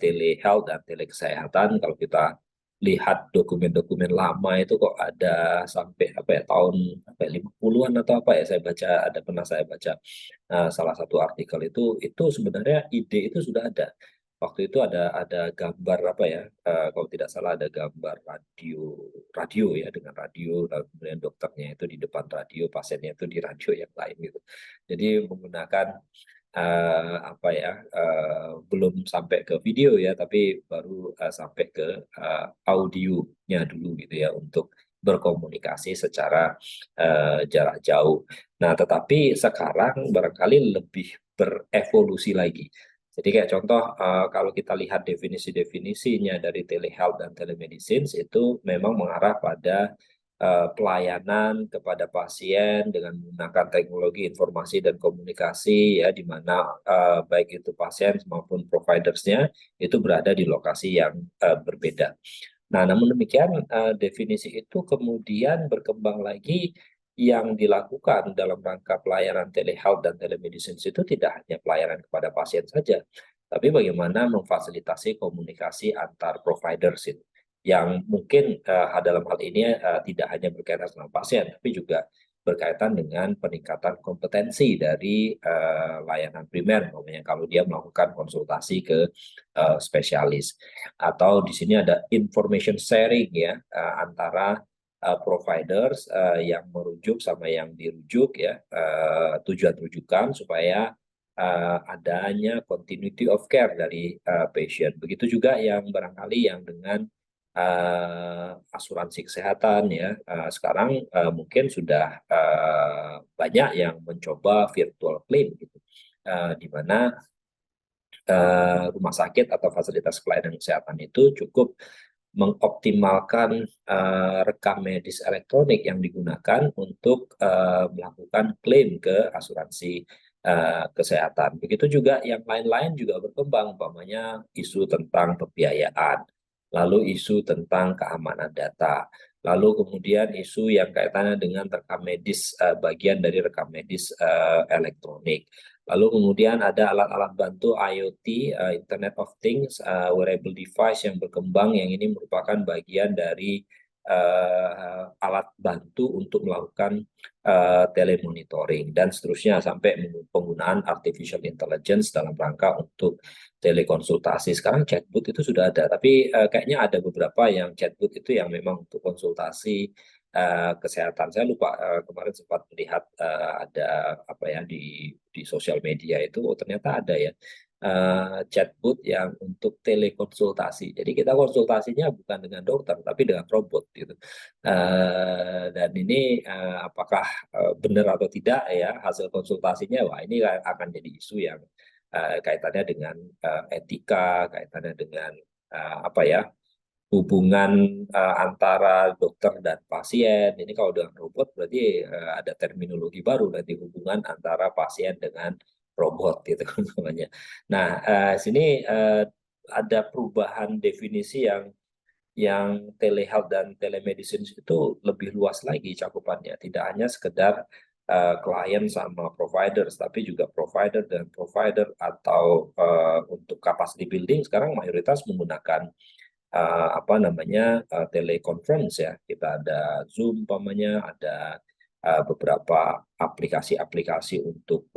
telehealth dan telekesehatan. Kalau kita lihat dokumen-dokumen lama itu kok ada sampai apa ya tahun apa ya, 50-an atau apa ya, saya baca, pernah saya baca salah satu artikel itu sebenarnya ide itu sudah ada. Waktu itu ada gambar apa ya, kalau tidak salah ada gambar radio ya, dengan radio, lalu kemudian dokternya itu di depan radio, pasiennya itu di radio yang lain gitu. Jadi menggunakan apa ya, belum sampai ke video ya, tapi baru sampai ke audionya dulu gitu ya, untuk berkomunikasi secara jarak jauh. Nah, tetapi sekarang barangkali lebih berevolusi lagi. Jadi kayak contoh, kalau kita lihat definisi-definisinya dari telehealth dan telemedicine, itu memang mengarah pada pelayanan kepada pasien dengan menggunakan teknologi informasi dan komunikasi ya, di mana baik itu pasien maupun providersnya itu berada di lokasi yang berbeda. Nah, namun demikian definisi itu kemudian berkembang lagi, yang dilakukan dalam rangka pelayanan telehealth dan telemedicine itu tidak hanya pelayanan kepada pasien saja, tapi bagaimana memfasilitasi komunikasi antar providers itu, yang mungkin dalam hal ini tidak hanya berkaitan dengan pasien, tapi juga berkaitan dengan peningkatan kompetensi dari layanan primer, namanya kalau dia melakukan konsultasi ke spesialis. Atau di sini ada information sharing ya, antara providers yang merujuk sama yang dirujuk ya, tujuan rujukan supaya adanya continuity of care dari patient. Begitu juga yang barangkali yang dengan asuransi kesehatan ya, sekarang mungkin sudah banyak yang mencoba virtual claim gitu, di mana rumah sakit atau fasilitas pelayanan kesehatan itu cukup mengoptimalkan rekam medis elektronik yang digunakan untuk melakukan klaim ke asuransi kesehatan. Begitu juga yang lain-lain juga berkembang, umpamanya isu tentang pembiayaan, lalu isu tentang keamanan data, lalu kemudian isu yang kaitannya dengan rekam medis, bagian dari rekam medis elektronik. Lalu kemudian ada alat-alat bantu IoT, Internet of Things, wearable device yang berkembang, yang ini merupakan bagian dari alat bantu untuk melakukan telemonitoring dan seterusnya, sampai penggunaan artificial intelligence dalam rangka untuk telekonsultasi. Sekarang chatbot itu sudah ada, tapi kayaknya ada beberapa yang chatbot itu yang memang untuk konsultasi kesehatan. Saya lupa, kemarin sempat melihat ada apa ya di sosial media itu, oh ternyata ada ya chatbot yang untuk telekonsultasi. Jadi kita konsultasinya bukan dengan dokter tapi dengan robot gitu. Dan ini apakah benar atau tidak ya hasil konsultasinya? Wah, ini akan jadi isu yang kaitannya dengan etika, kaitannya dengan apa ya, hubungan antara dokter dan pasien. Ini kalau dengan robot berarti ada terminologi baru, nanti hubungan antara pasien dengan robot gitu namanya. Nah, sini ada perubahan definisi yang telehealth dan telemedicine itu lebih luas lagi cakupannya. Tidak hanya sekedar klien sama providers, tapi juga provider dan provider, atau untuk capacity building sekarang mayoritas menggunakan apa namanya teleconference ya. Kita ada Zoom umpamanya, ada beberapa aplikasi-aplikasi untuk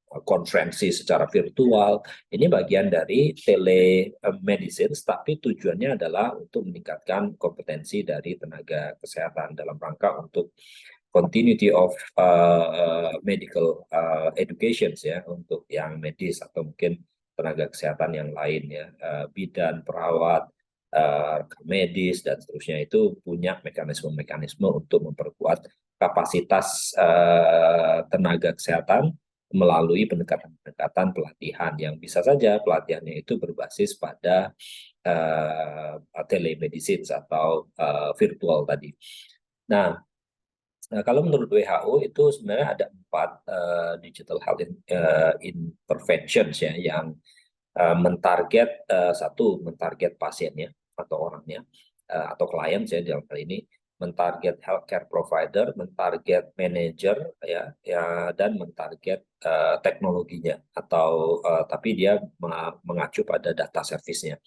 konferensi secara virtual. Ini bagian dari telemedicine, tapi tujuannya adalah untuk meningkatkan kompetensi dari tenaga kesehatan dalam rangka untuk continuity of medical education ya, untuk yang medis atau mungkin tenaga kesehatan yang lain ya, bidan, perawat, medis dan seterusnya, itu punya mekanisme-mekanisme untuk memperkuat kapasitas tenaga kesehatan melalui pendekatan-pendekatan pelatihan, yang bisa saja pelatihannya itu berbasis pada telemedicine atau virtual tadi. Nah, kalau menurut WHO itu sebenarnya ada 4 digital health interventions ya, yang mentarget, satu mentarget pasiennya atau orangnya, atau klien saya dalam hal ini, mentarget healthcare provider, mentarget manager ya, dan mentarget teknologinya atau tapi dia mengacu pada data service-nya.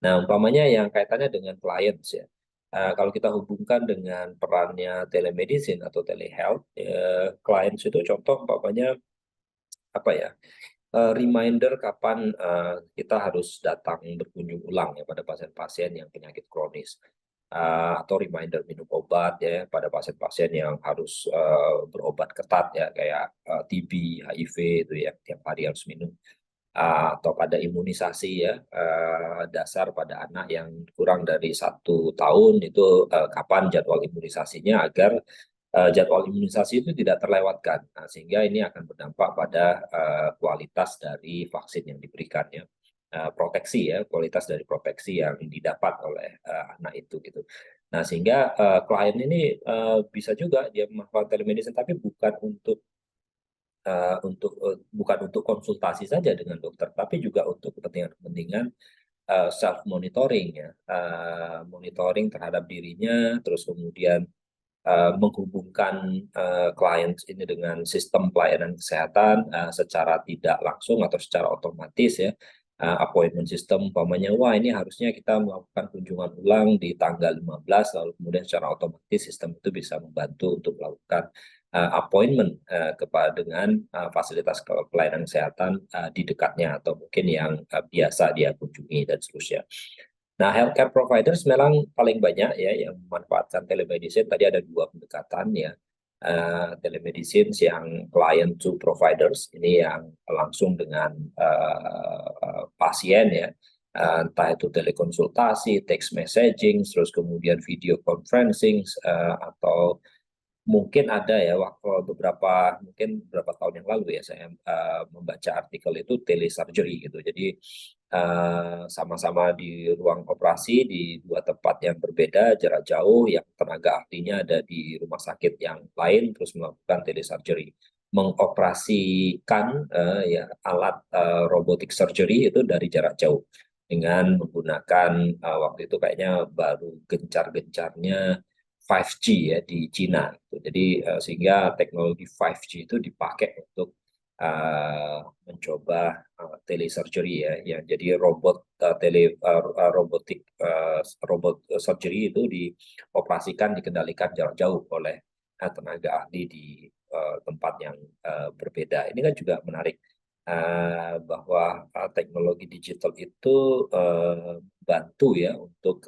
Nah, umpamanya yang kaitannya dengan clients ya. Kalau kita hubungkan dengan perannya telemedicine atau telehealth, clients itu contoh umpamanya apa ya? Reminder kapan kita harus datang berkunjung ulang ya pada pasien-pasien yang penyakit kronis. Atau reminder minum obat ya pada pasien-pasien yang harus berobat ketat ya kayak TB, HIV itu ya tiap hari harus minum. Atau pada imunisasi ya dasar pada anak yang kurang dari 1 tahun itu kapan jadwal imunisasinya agar jadwal imunisasi itu tidak terlewatkan. Nah, sehingga ini akan berdampak pada kualitas dari vaksin yang diberikan ya. Proteksi ya, kualitas dari proteksi yang didapat oleh anak itu gitu. Nah, sehingga klien ini bisa juga dia melakukan telemedicine tapi bukan untuk konsultasi saja dengan dokter, tapi juga untuk kepentingan-kepentingan self monitoring ya, monitoring terhadap dirinya, terus kemudian menghubungkan klien ini dengan sistem pelayanan kesehatan secara tidak langsung atau secara otomatis ya. Appointment system umpamanya, wah ini harusnya kita melakukan kunjungan ulang di tanggal 15, lalu kemudian secara otomatis sistem itu bisa membantu untuk melakukan appointment kepada dengan fasilitas pelayanan kesehatan di dekatnya atau mungkin yang biasa dia kunjungi dan seterusnya. Nah, healthcare providers memang paling banyak ya yang memanfaatkan telemedicine. Tadi ada 2 pendekatan ya. Telemedicine yang client to providers, ini yang langsung dengan pasien ya. Entah itu telekonsultasi, text messaging, terus kemudian video conferencing, atau mungkin ada ya mungkin beberapa tahun yang lalu ya saya membaca artikel itu telesurgery gitu. Jadi sama-sama di ruang operasi di 2 tempat yang berbeda jarak jauh yang tenaga ahlinya ada di rumah sakit yang lain terus melakukan telesurgery mengoperasikan ya alat robotic surgery itu dari jarak jauh dengan menggunakan waktu itu kayaknya baru gencar-gencarnya 5G ya di Cina. Jadi sehingga teknologi 5G itu dipakai untuk mencoba telesurgery ya, yang jadi robot surgery itu dioperasikan dikendalikan jarak jauh oleh tenaga ahli di tempat yang berbeda. Ini kan juga menarik bahwa teknologi digital itu bantu ya untuk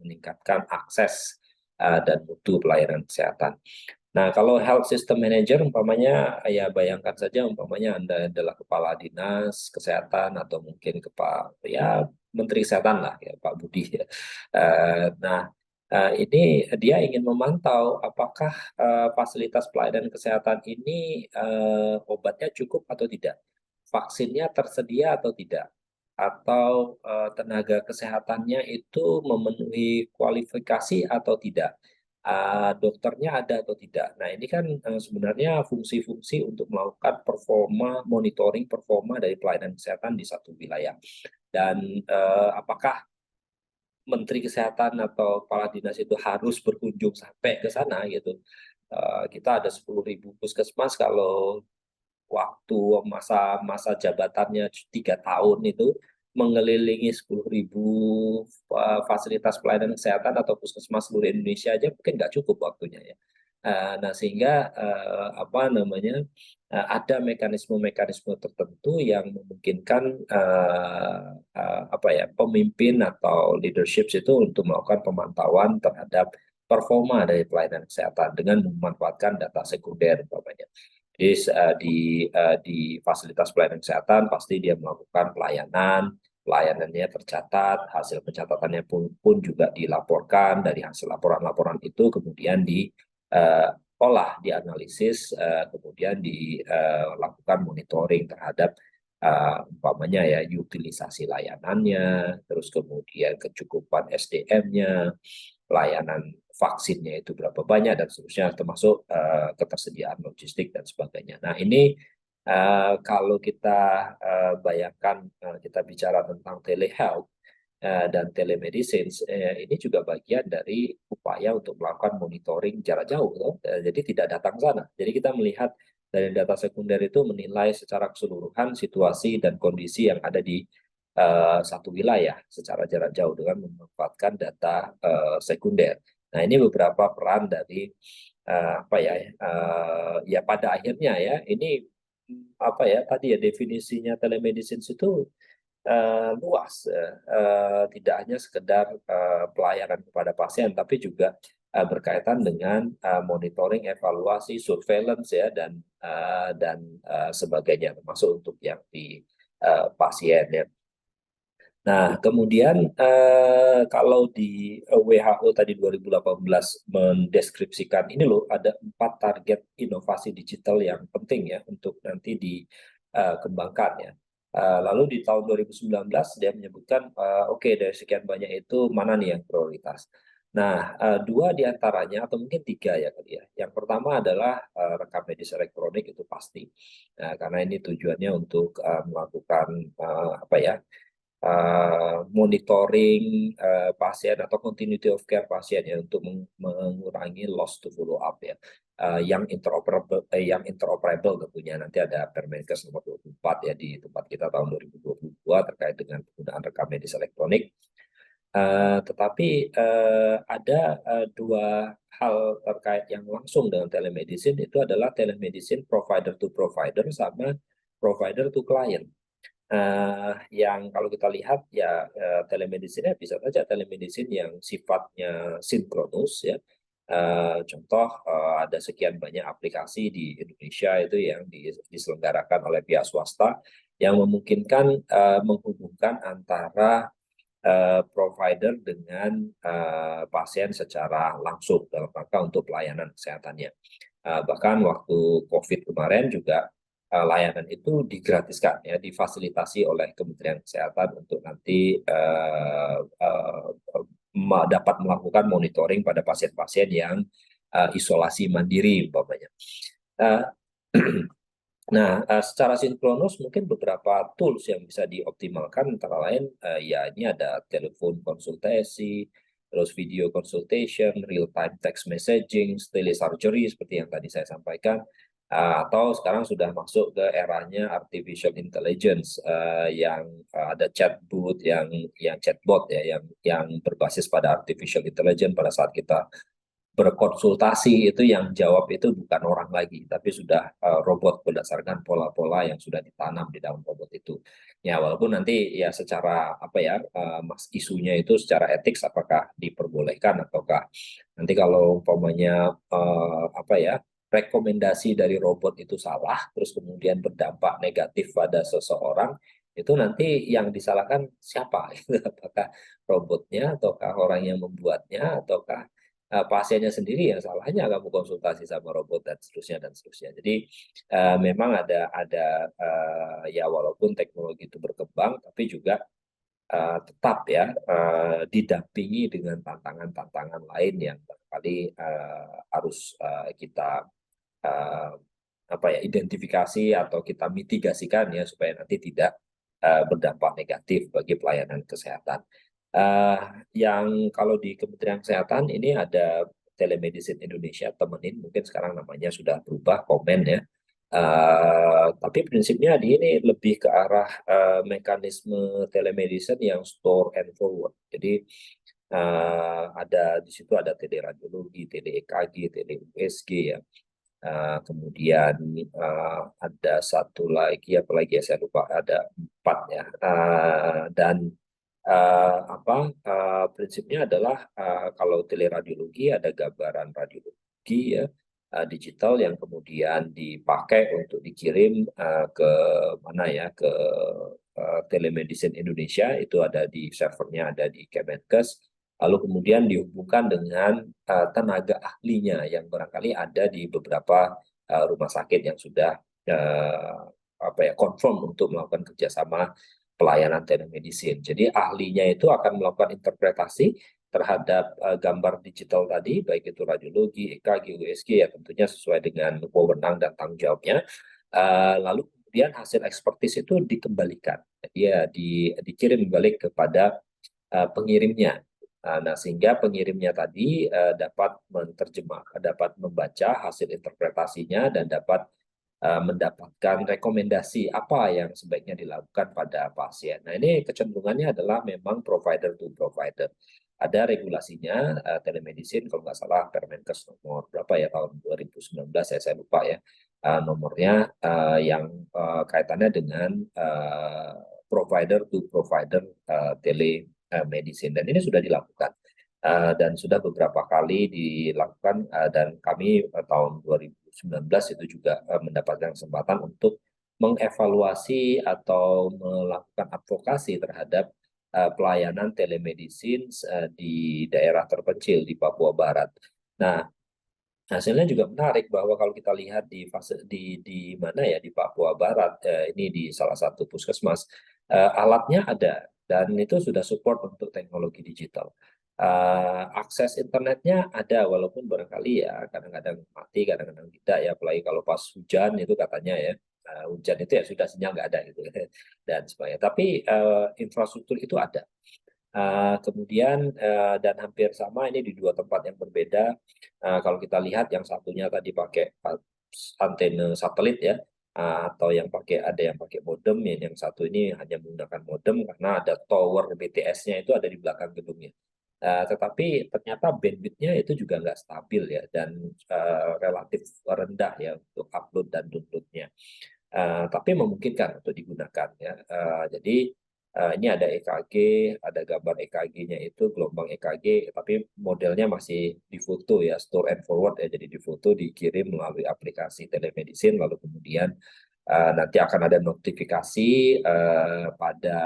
meningkatkan akses dan mutu pelayanan kesehatan. Nah, kalau health system manager umpamanya ya bayangkan saja umpamanya Anda adalah kepala dinas kesehatan atau mungkin kepala ya menteri kesehatan lah ya Pak Budi ya. Nah, ini dia ingin memantau apakah fasilitas pelayanan kesehatan ini obatnya cukup atau tidak, vaksinnya tersedia atau tidak, atau tenaga kesehatannya itu memenuhi kualifikasi atau tidak, dokternya ada atau tidak. Nah, ini kan sebenarnya fungsi-fungsi untuk melakukan monitoring performa dari pelayanan kesehatan di satu wilayah. Dan apakah Menteri Kesehatan atau kepala dinas itu harus berkunjung sampai ke sana gitu. Kita ada 10.000 puskesmas, kalau waktu masa jabatannya 3 tahun itu mengelilingi 10.000 fasilitas pelayanan kesehatan atau puskesmas seluruh Indonesia aja mungkin nggak cukup waktunya ya. Nah, sehingga apa namanya ada mekanisme-mekanisme tertentu yang memungkinkan apa ya pemimpin atau leadership itu untuk melakukan pemantauan terhadap performa dari pelayanan kesehatan dengan memanfaatkan data sekunder umpamanya. Jadi di fasilitas pelayanan kesehatan pasti dia melakukan pelayanannya tercatat, hasil pencatatannya pun juga dilaporkan, dari hasil laporan-laporan itu kemudian diolah, dianalisis, kemudian dilakukan monitoring terhadap umpamanya ya utilisasi layanannya, terus kemudian kecukupan SDM-nya, pelayanan vaksinnya itu berapa banyak dan seterusnya, termasuk ketersediaan logistik dan sebagainya. Nah, ini kalau kita bayangkan kita bicara tentang telehealth, dan telemedicine ini juga bagian dari upaya untuk melakukan monitoring jarak jauh, loh. Jadi tidak datang sana. Jadi kita melihat dari data sekunder itu menilai secara keseluruhan situasi dan kondisi yang ada di satu wilayah secara jarak jauh dengan memanfaatkan data sekunder. Nah, ini beberapa peran dari apa ya? Ya pada akhirnya ya ini apa ya tadi ya definisinya telemedicine itu luas, tidak hanya sekedar pelayanan kepada pasien, tapi juga berkaitan dengan monitoring, evaluasi, surveillance ya dan sebagainya, termasuk untuk yang di pasien ya. Nah, kemudian kalau di WHO tadi 2018 mendeskripsikan ini loh ada 4 target inovasi digital yang penting ya untuk nanti dikembangkan ya. Lalu di tahun 2019 dia menyebutkan oke, dari sekian banyak itu mana nih yang prioritas. Nah, 2 diantaranya atau mungkin 3 ya kali ya. Yang pertama adalah rekam medis elektronik itu pasti. Nah, karena ini tujuannya untuk melakukan apa ya monitoring pasien atau continuity of care pasien ya untuk mengurangi loss to follow up ya. Yang interoperable tentunya nanti ada Permenkes nomor 24 ya di tempat kita tahun 2022 terkait dengan penggunaan rekam medis elektronik. Tetapi ada 2 hal terkait yang langsung dengan telemedicine itu adalah telemedicine provider to provider sama provider to client. Yang kalau kita lihat ya telemedicine bisa saja telemedicine yang sifatnya sinkronus ya. Contoh ada sekian banyak aplikasi di Indonesia itu yang diselenggarakan oleh pihak swasta yang memungkinkan menghubungkan antara provider dengan pasien secara langsung dalam rangka untuk pelayanan kesehatannya. Bahkan waktu COVID kemarin juga layanan itu digratiskan ya, difasilitasi oleh Kementerian Kesehatan untuk nanti dapat melakukan monitoring pada pasien-pasien yang isolasi mandiri umpamanya. Nah, secara sinkronus mungkin beberapa tools yang bisa dioptimalkan antara lain ya ini ada telepon konsultasi, terus video consultation, real time text messaging, telesurgery seperti yang tadi saya sampaikan, atau sekarang sudah masuk ke eranya artificial intelligence yang ada chatbot yang chatbot ya yang berbasis pada artificial intelligence pada saat kita berkonsultasi itu yang jawab itu bukan orang lagi, tapi sudah robot berdasarkan pola-pola yang sudah ditanam di dalam robot itu. Ya, walaupun nanti ya secara apa ya, mas isunya itu secara etik apakah diperbolehkan ataukah nanti kalau umpamanya apa ya rekomendasi dari robot itu salah, terus kemudian berdampak negatif pada seseorang, itu nanti yang disalahkan siapa? Apakah robotnya ataukah orang yang membuatnya ataukah pasiennya sendiri yang salahnya kamu konsultasi sama robot dan seterusnya dan seterusnya. Jadi memang ada ya walaupun teknologi itu berkembang tapi juga tetap ya didampingi dengan tantangan-tantangan lain yang barangkali harus kita uh, apa ya identifikasi atau kita mitigasikan ya supaya nanti tidak berdampak negatif bagi pelayanan kesehatan. Yang kalau di Kementerian Kesehatan ini ada Telemedicine Indonesia temenin, mungkin sekarang namanya sudah berubah, Komen ya. Tapi prinsipnya di ini lebih ke arah mekanisme telemedicine yang store and forward. Jadi ada di situ ada teleradiologi, tele EKG, tele USG ya. Kemudian ada satu lagi apalagi ya saya lupa ada 4 ya dan prinsipnya adalah kalau teleradiologi ada gambaran radiologi ya digital yang kemudian dipakai untuk dikirim ke mana ya ke telemedicine Indonesia itu ada di servernya ada di Kemenkes lalu kemudian dihubungkan dengan tenaga ahlinya yang barangkali ada di beberapa rumah sakit yang sudah confirm untuk melakukan kerjasama pelayanan telemedicine. Jadi ahlinya itu akan melakukan interpretasi terhadap gambar digital tadi, baik itu radiologi, EKG, USG ya tentunya sesuai dengan wewenang dan tanggung jawabnya. Lalu kemudian hasil ekspertis itu dikembalikan, dia dikirim balik kepada pengirimnya. Nah, sehingga pengirimnya tadi dapat dapat membaca hasil interpretasinya dan dapat mendapatkan rekomendasi apa yang sebaiknya dilakukan pada pasien. Nah, ini kecenderungannya adalah memang provider to provider. Ada regulasinya telemedicine, kalau nggak salah Permenkes nomor berapa ya, tahun 2019 ya, saya lupa ya nomornya, yang kaitannya dengan provider to provider telemedicine, dan ini sudah dilakukan. Dan sudah beberapa kali dilakukan, dan kami tahun 2019 itu juga mendapatkan kesempatan untuk mengevaluasi atau melakukan advokasi terhadap pelayanan telemedicine di daerah terpencil di Papua Barat. Nah, hasilnya juga menarik bahwa kalau kita lihat di fase di mana ya, di Papua Barat, ini di salah satu puskesmas, alatnya ada dan itu sudah support untuk teknologi digital. Akses internetnya ada, walaupun barangkali ya kadang-kadang mati, kadang-kadang tidak ya, apalagi kalau pas hujan itu katanya ya, hujan itu ya sudah sinyal nggak ada gitu dan sebagainya. Tapi infrastruktur itu ada. Kemudian dan hampir sama ini di dua tempat yang berbeda. Kalau kita lihat yang satunya tadi pakai antena satelit ya, atau ada yang pakai modem, yang satu ini hanya menggunakan modem karena ada tower BTS-nya itu ada di belakang gedungnya. Tetapi ternyata bandwidth-nya itu juga nggak stabil ya, dan relatif rendah ya untuk upload dan download-nya. Tapi memungkinkan untuk digunakan ya. Jadi ini ada EKG, ada gambar EKG-nya itu gelombang EKG, tapi modelnya masih difoto ya, store and forward ya. Jadi difoto, dikirim melalui aplikasi telemedicine, lalu kemudian nanti akan ada notifikasi pada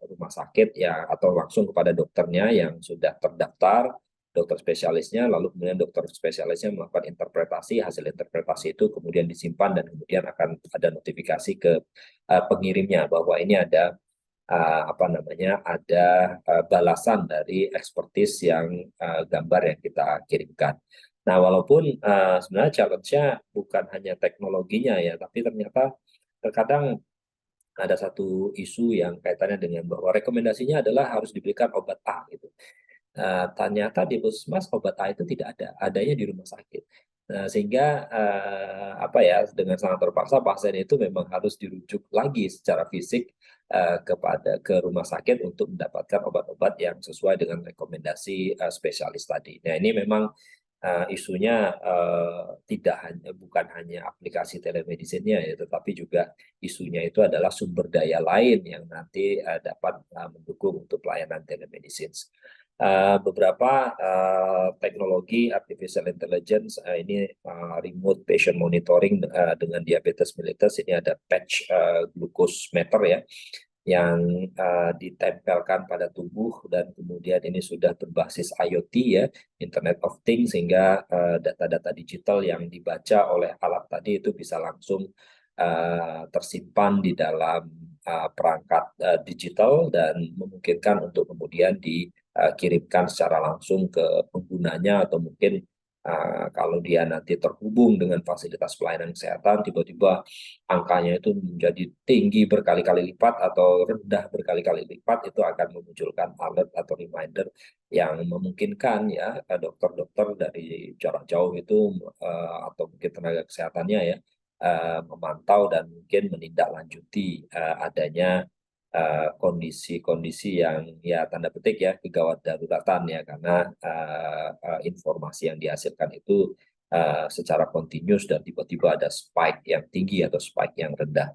rumah sakit ya, atau langsung kepada dokternya yang sudah terdaftar, dokter spesialisnya, lalu kemudian dokter spesialisnya melakukan interpretasi, hasil interpretasi itu kemudian disimpan dan kemudian akan ada notifikasi ke pengirimnya bahwa ini ada apa namanya, ada balasan dari ekspertis yang gambar yang kita kirimkan. Nah, walaupun sebenarnya challenge-nya bukan hanya teknologinya ya, tapi ternyata terkadang ada satu isu yang kaitannya dengan bahwa rekomendasinya adalah harus diberikan obat A gitu. Ternyata di puskesmas obat A itu tidak ada, adanya di rumah sakit. Nah, sehingga apa ya, dengan sangat terpaksa pasien itu memang harus dirujuk lagi secara fisik ke rumah sakit untuk mendapatkan obat-obat yang sesuai dengan rekomendasi spesialis tadi. Nah, ini memang isunya tidak hanya bukan hanya aplikasi telemedicine-nya ya, tetapi juga isunya itu adalah sumber daya lain yang nanti dapat mendukung untuk pelayanan telemedicine. Beberapa teknologi artificial intelligence ini remote patient monitoring dengan diabetes mellitus, ini ada patch glucose meter ya, yang ditempelkan pada tubuh, dan kemudian ini sudah berbasis IoT ya, Internet of Things, sehingga data-data digital yang dibaca oleh alat tadi itu bisa langsung tersimpan di dalam perangkat digital dan memungkinkan untuk kemudian dikirimkan secara langsung ke penggunanya, atau mungkin kalau dia nanti terhubung dengan fasilitas pelayanan kesehatan, tiba-tiba angkanya itu menjadi tinggi berkali-kali lipat atau rendah berkali-kali lipat, itu akan memunculkan alert atau reminder yang memungkinkan ya dokter-dokter dari jarak jauh itu atau mungkin tenaga kesehatannya ya memantau dan mungkin menindaklanjuti adanya kondisi-kondisi yang ya tanda petik ya kegawat daruratan ya, karena informasi yang dihasilkan itu secara continuous dan tiba-tiba ada spike yang tinggi atau spike yang rendah.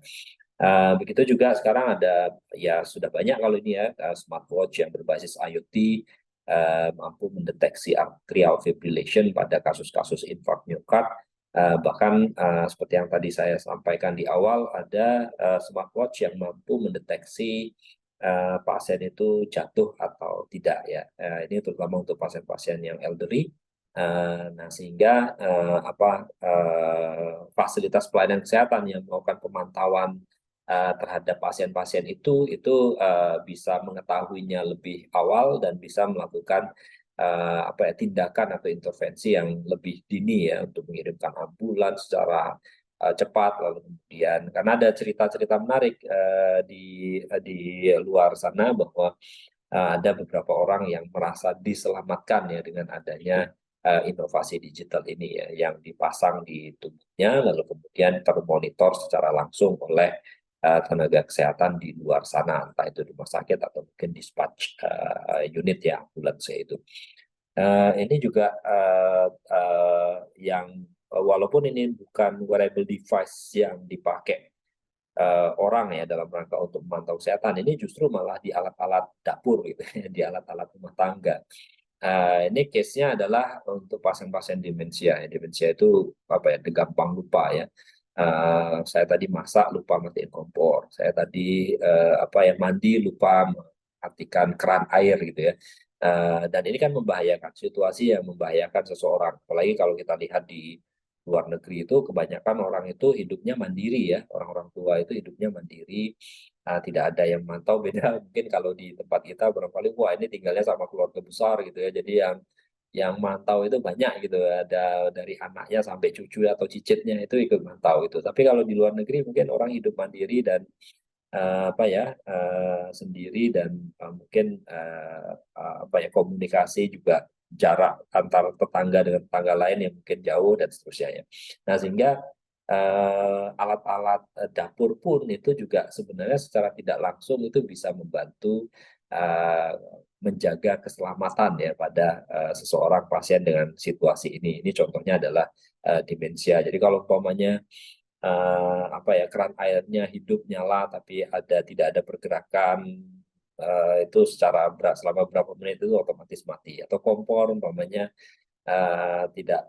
Begitu juga sekarang ada ya, sudah banyak kalau ini ya smartwatch yang berbasis IoT mampu mendeteksi atrial fibrillation pada kasus-kasus infark miokard. Bahkan seperti yang tadi saya sampaikan di awal, ada smartwatch yang mampu mendeteksi pasien itu jatuh atau tidak ya. Ini terutama untuk pasien-pasien yang elderly. Nah, sehingga fasilitas pelayanan kesehatan yang melakukan pemantauan terhadap pasien-pasien itu bisa mengetahuinya lebih awal dan bisa melakukan tindakan atau intervensi yang lebih dini ya, untuk mengirimkan ambulans secara cepat. Lalu kemudian karena ada cerita-cerita menarik di luar sana bahwa ada beberapa orang yang merasa diselamatkan ya dengan adanya inovasi digital ini ya, yang dipasang di tubuhnya lalu kemudian termonitor secara langsung oleh tenaga kesehatan di luar sana, entah itu di rumah sakit atau mungkin dispatch unit ya, ambulans ya itu. Ini juga yang walaupun ini bukan wearable device yang dipakai orang ya dalam rangka untuk memantau kesehatan, ini justru malah di alat-alat dapur gitu ya, di alat-alat rumah tangga. Ini case-nya adalah untuk pasien-pasien demensia. Ya. Demensia itu apa ya, gampang lupa ya. Saya tadi masak lupa matiin kompor. Saya tadi apa ya, mandi lupa mematikan keran air gitu ya. Dan ini kan membahayakan, situasi yang membahayakan seseorang. Apalagi kalau kita lihat di luar negeri itu kebanyakan orang itu hidupnya mandiri ya, orang-orang tua itu hidupnya mandiri, tidak ada yang mantau. Beda mungkin kalau di tempat kita barangkali wah ini tinggalnya sama keluarga besar gitu ya, jadi yang mantau itu banyak gitu, ada dari anaknya sampai cucu atau cicitnya itu ikut mantau gitu. Tapi kalau di luar negeri mungkin orang hidup mandiri dan apa ya, sendiri dan mungkin apa ya, komunikasi juga jarak antar tetangga dengan tetangga lain yang mungkin jauh dan seterusnya ya. Nah sehingga alat-alat dapur pun itu juga sebenarnya secara tidak langsung itu bisa membantu eh, menjaga keselamatan ya pada seseorang pasien dengan situasi ini. Ini contohnya adalah demensia. Jadi kalau umpamanya apa ya, keran airnya hidup nyala tapi tidak ada pergerakan, itu selama berapa menit itu otomatis mati, atau kompor umpamanya tidak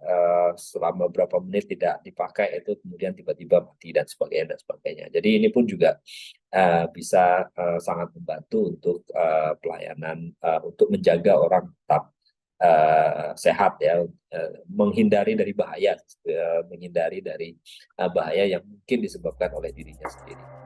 selama berapa menit tidak dipakai itu kemudian tiba-tiba mati dan sebagainya dan sebagainya. Jadi ini pun juga bisa sangat membantu untuk pelayanan, untuk menjaga orang tetap sehat ya, menghindari dari bahaya, menghindari dari bahaya yang mungkin disebabkan oleh dirinya sendiri.